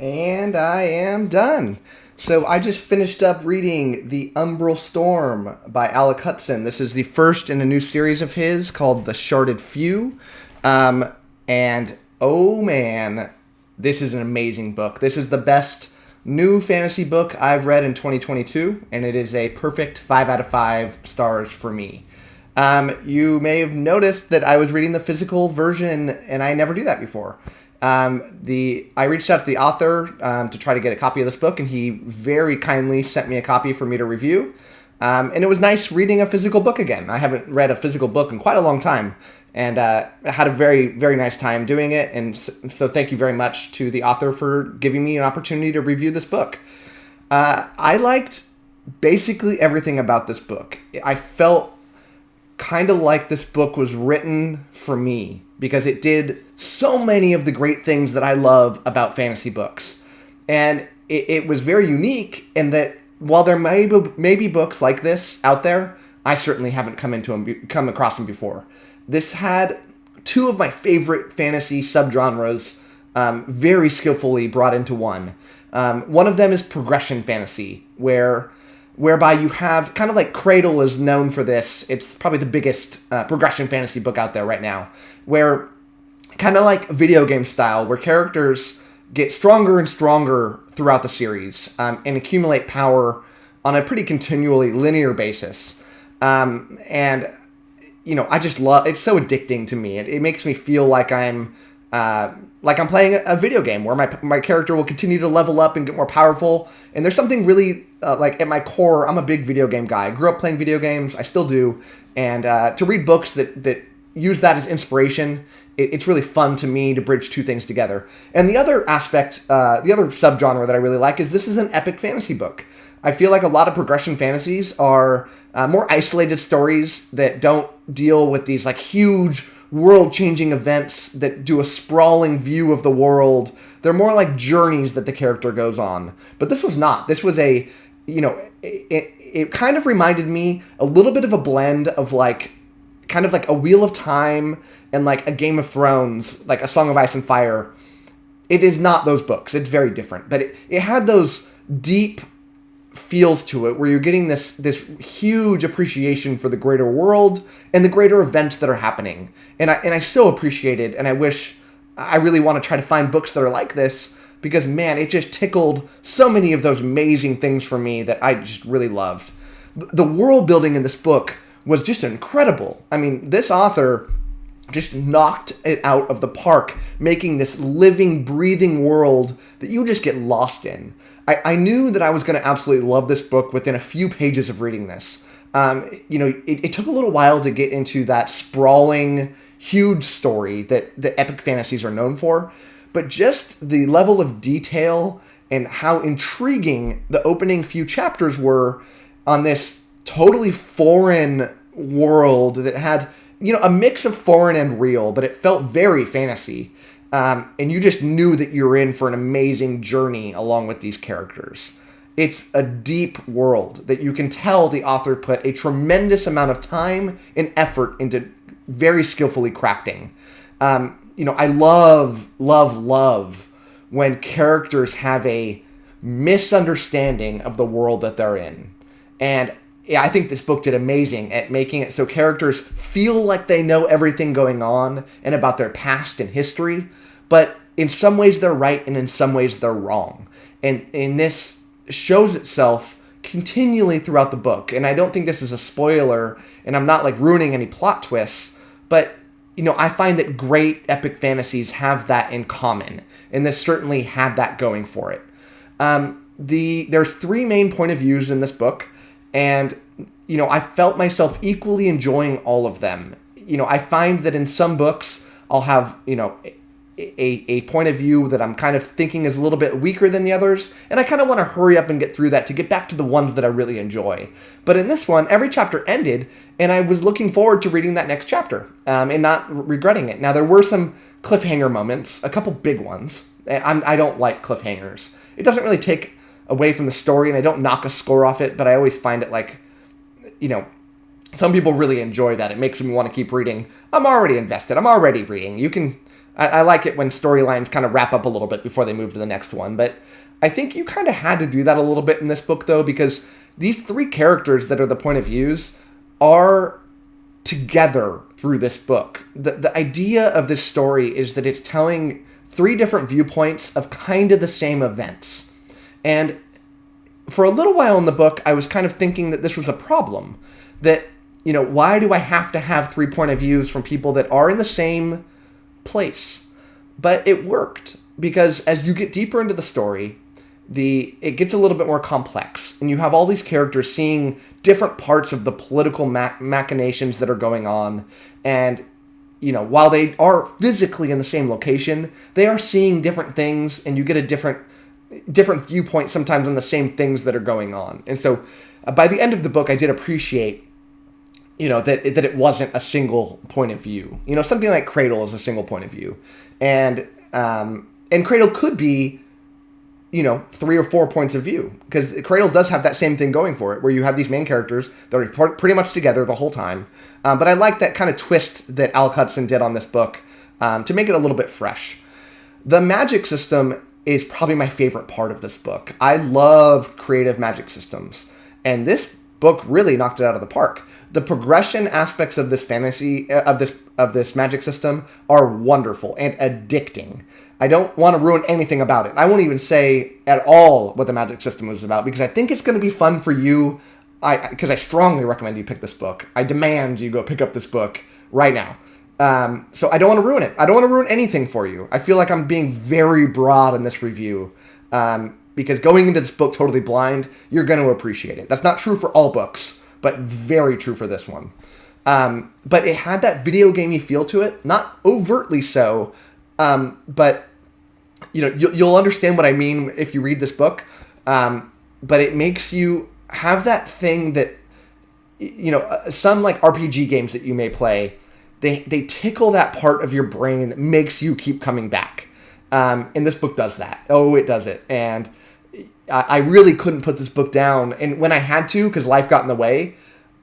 And I am done. So I just finished up reading The Umbral Storm by Alec Hutson. This is the first in a new series of his called The Sharded Few. And oh man, this is an amazing book. This is the best new fantasy book I've read in 2022, and it is a perfect 5 out of 5 stars for me. You may have noticed that I was reading the physical version, and I never do that before. I reached out to the author to try to get a copy of this book, and he very kindly sent me a copy for me to review. And it was nice reading a physical book again. I haven't read a physical book in quite a long time, and had a very, very nice time doing it. And so thank you very much to the author for giving me an opportunity to review this book. I liked basically everything about this book. I felt kind of like this book was written for me, because it did so many of the great things that I love about fantasy books. And it was very unique in that while there may be books like this out there, I certainly haven't come across them before. This had two of my favorite fantasy subgenres very skillfully brought into one. One of them is progression fantasy, whereby you have, kind of like Cradle is known for this. It's probably the biggest progression fantasy book out there right now, where kind of like video game style, where characters get stronger and stronger throughout the series and accumulate power on a pretty continually linear basis. And, you know, I just love, it's so addicting to me. It makes me feel like I'm playing a video game where my character will continue to level up and get more powerful. And there's something really, like at my core, I'm a big video game guy. I grew up playing video games. I still do. And to read books that use that as inspiration, it's really fun to me to bridge two things together. And the other aspect, the other subgenre that I really like is this is an epic fantasy book. I feel like a lot of progression fantasies are more isolated stories that don't deal with these like huge world-changing events that do a sprawling view of the world. They're more like journeys that the character goes on. But this was not. This was a, you know, it kind of reminded me a little bit of a blend of like, kind of like a Wheel of Time and like a Game of Thrones, like a Song of Ice and Fire. It is not those books. It's very different. But it had those deep feels to it where you're getting this huge appreciation for the greater world and the greater events that are happening. And I so appreciate it, and I really want to try to find books that are like this, because man, it just tickled so many of those amazing things for me that I just really loved. The world building in this book was just incredible. I mean, this author just knocked it out of the park, making this living, breathing world that you just get lost in. I knew that I was going to absolutely love this book within a few pages of reading this. You know, it took a little while to get into that sprawling, huge story that the epic fantasies are known for, but just the level of detail and how intriguing the opening few chapters were on this totally foreign world that had, you know, a mix of foreign and real, but it felt very fantasy. And you just knew that you were in for an amazing journey along with these characters. It's a deep world that you can tell the author put a tremendous amount of time and effort into very skillfully crafting. You know, I love when characters have a misunderstanding of the world that they're in. And yeah, I think this book did amazing at making it so characters feel like they know everything going on and about their past and history, but in some ways they're right and in some ways they're wrong. And this shows itself continually throughout the book. And I don't think this is a spoiler, and I'm not like ruining any plot twists, but you know, I find that great epic fantasies have that in common, and this certainly had that going for it. There's 3 main point of views in this book, and you know, I felt myself equally enjoying all of them. You know, I find that in some books I'll have, you know, a point of view that I'm kind of thinking is a little bit weaker than the others, and I kind of want to hurry up and get through that to get back to the ones that I really enjoy. But in this one, every chapter ended, and I was looking forward to reading that next chapter, and not regretting it. Now, there were some cliffhanger moments, a couple big ones. I don't like cliffhangers. It doesn't really take away from the story, and I don't knock a score off it, but I always find it like, you know, some people really enjoy that. It makes me want to keep reading. I'm already invested. I'm already reading. I like it when storylines kind of wrap up a little bit before they move to the next one. But I think you kind of had to do that a little bit in this book, though, because these three characters that are the point of views are together through this book. The idea of this story is that it's telling three different viewpoints of kind of the same events. And for a little while in the book, I was kind of thinking that this was a problem. That, why do I have to have three point of views from people that are in the same place? But it worked, because as you get deeper into the story, it gets a little bit more complex, and you have all these characters seeing different parts of the political machinations that are going on. And, while they are physically in the same location, they are seeing different things, and you get a different viewpoint sometimes on the same things that are going on. And so by the end of the book, I did appreciate, that it wasn't a single point of view. Something like Cradle is a single point of view. And Cradle could be, 3 or 4 points of view, because Cradle does have that same thing going for it, where you have these main characters that are pretty much together the whole time. But I like that kind of twist that Alec Hutson did on this book to make it a little bit fresh. The magic system is probably my favorite part of this book. I love creative magic systems, and this book really knocked it out of the park. The progression aspects of this fantasy of this magic system are wonderful and addicting. I don't want to ruin anything about it. I won't even say at all what the magic system was about, because I think it's going to be fun for you. Because I strongly recommend you pick this book. I demand you go pick up this book right now. So I don't want to ruin it. I don't want to ruin anything for you. I feel like I'm being very broad in this review, because going into this book totally blind, you're going to appreciate it. That's not true for all books, but very true for this one. But it had that video gamey feel to it, not overtly so, but you'll understand what I mean if you read this book. But it makes you have that thing that, some like RPG games that you may play, they tickle that part of your brain that makes you keep coming back. And this book does that. Oh, it does it. And I really couldn't put this book down. And when I had to, because life got in the way,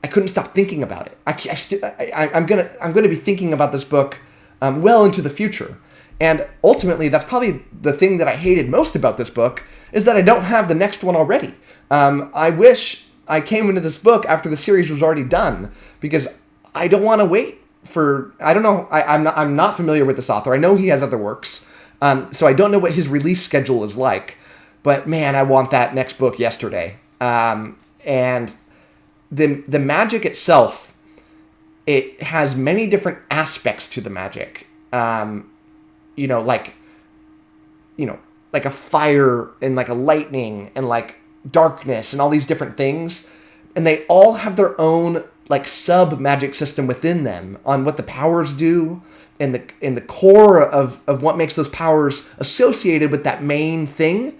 I couldn't stop thinking about it. I'm gonna be thinking about this book well into the future. And ultimately, that's probably the thing that I hated most about this book, is that I don't have the next one already. I wish I came into this book after the series was already done, because I don't want to wait for, I don't know, I'm not familiar with this author. I know he has other works, so I don't know what his release schedule is like, but man, I want that next book yesterday. And the magic itself, it has many different aspects to the magic. Like a fire and like a lightning and like darkness and all these different things. And they all have their own like sub magic system within them on what the powers do and the core of what makes those powers associated with that main thing.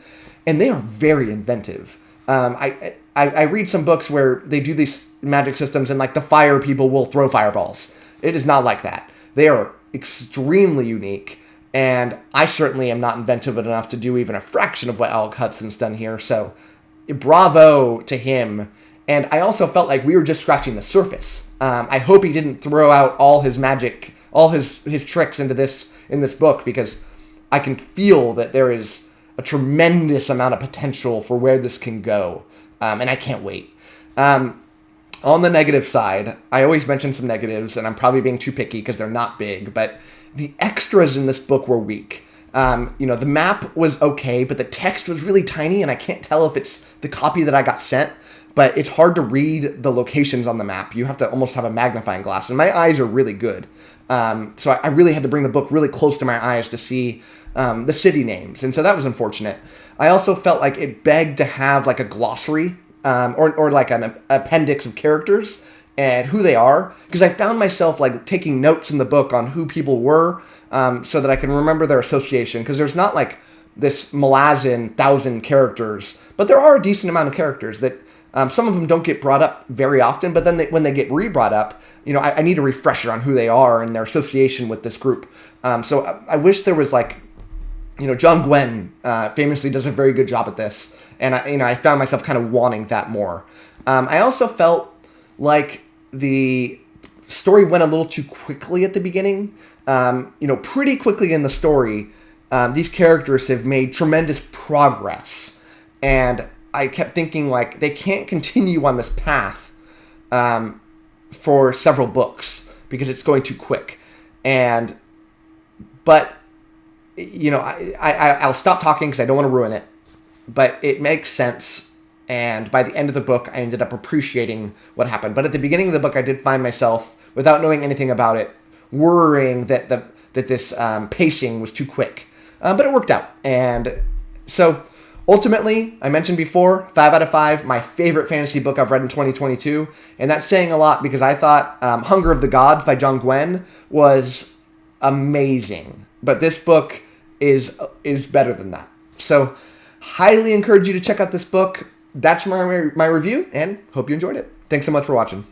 And they are very inventive. I read some books where they do these magic systems and like the fire people will throw fireballs. It is not like that. They are extremely unique. And I certainly am not inventive enough to do even a fraction of what Alec Hutson's done here. So bravo to him. And I also felt like we were just scratching the surface. I hope he didn't throw out all his magic, all his tricks in this book, because I can feel that there is a tremendous amount of potential for where this can go. And I can't wait. On the negative side, I always mention some negatives, and I'm probably being too picky because they're not big, but the extras in this book were weak. The map was okay, but the text was really tiny, and I can't tell if it's the copy that I got sent, but it's hard to read the locations on the map. You have to almost have a magnifying glass, and my eyes are really good. So I really had to bring the book really close to my eyes to see the city names, and so that was unfortunate. I also felt like it begged to have like a glossary or like an appendix of characters and who they are, because I found myself like taking notes in the book on who people were, so that I can remember their association, because there's not like this Malazan 1,000 characters, but there are a decent amount of characters that some of them don't get brought up very often, but then when they get re-brought up, I need a refresher on who they are and their association with this group. So I wish there was like, John Gwen famously does a very good job at this, and I found myself kind of wanting that more. I also felt like the story went a little too quickly at the beginning. pretty quickly in the story, these characters have made tremendous progress. And I kept thinking, like, they can't continue on this path for several books because it's going too quick. But I'll stop talking because I don't want to ruin it. But it makes sense. And by the end of the book, I ended up appreciating what happened. But at the beginning of the book, I did find myself, without knowing anything about it, worrying that this pacing was too quick. But it worked out. And so ultimately, I mentioned before, 5 out of 5, my favorite fantasy book I've read in 2022. And that's saying a lot because I thought Hunger of the Gods by John Gwynne was amazing. But this book is better than that. So highly encourage you to check out this book. That's my review, and hope you enjoyed it. Thanks so much for watching.